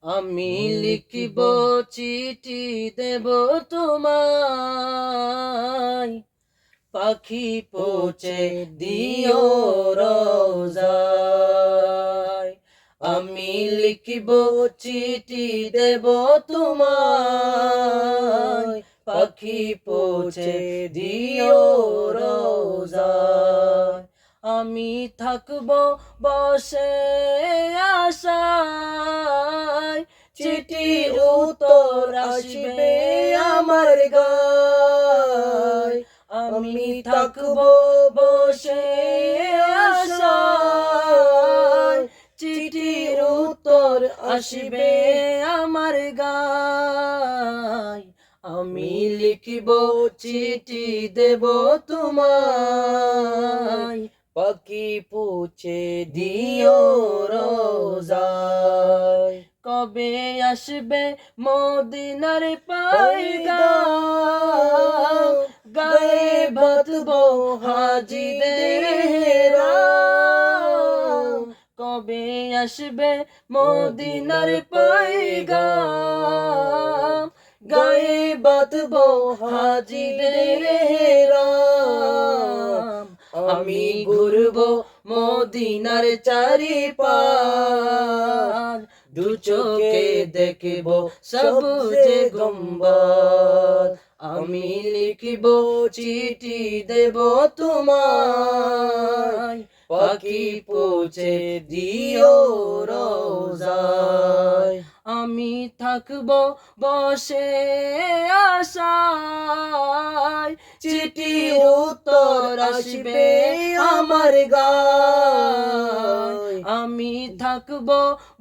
আমি লিখিব চিঠি দেব তোমায়, পাখি পৌঁছে দিও রোজায়। আমি লিখিব চিঠি দেব তোমায়, পাখি পৌঁছে দিও রোজায়। আমি থাকব বসে আশায়, চিঠির উত্তর আসবে আমার গায়। আমি থাকব বসে আশায়, চিঠির উত্তর আসবে আমার গায়। আমি লিখিব চিঠি দেব তোমায়, পাখি পৌঁছে দিও রোজায়। কবে আসবে মদিনার পয়গাম, গায়ে বাঁধব হাজিদের হেরাম। কবে আসবে মদিনার পয়গাম, গায়ে বাঁধব হাজিদের হেরাম। আমি ঘুরব মদিনার চারিপাশ, দু চোখে দেখব সবুজে গম্বুজ। আমি লিখিব চিঠি দেব তোমায়, পাখি পৌঁছে দিও রোজায়। আমি থাকব বসে আশায়, চিঠির উত্তর আসবে আমার গায়। আমি থাকব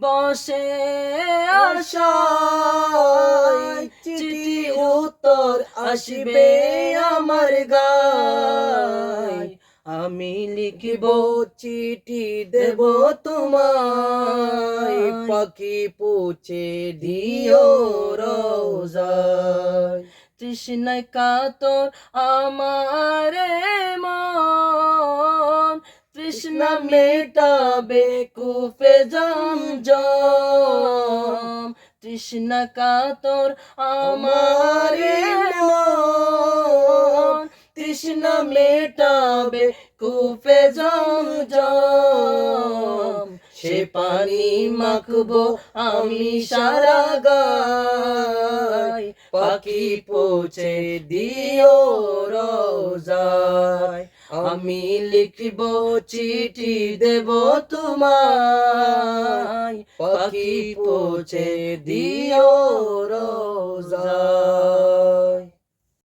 বসে আশায়, চিঠির উত্তর আসবে আমার গায়। আমি লিখিব চিঠি দেব তোমায়, পাখি পৌঁছে দিও রোজায়। তৃষ্ণায় কাতর আমার মন, তৃষ্ণা মেটাবে কূপে জমজম। তৃষ্ণা কাতর আমার মন, তৃষ্ণা মেটাবে কূপে জমজম। সে পানি মাখবো আমি সারা গায়, পাখি পৌঁছে দিও রোজায়। আমি লিখিব চিঠি দেব তোমায়, পাখি পৌঁছে দিও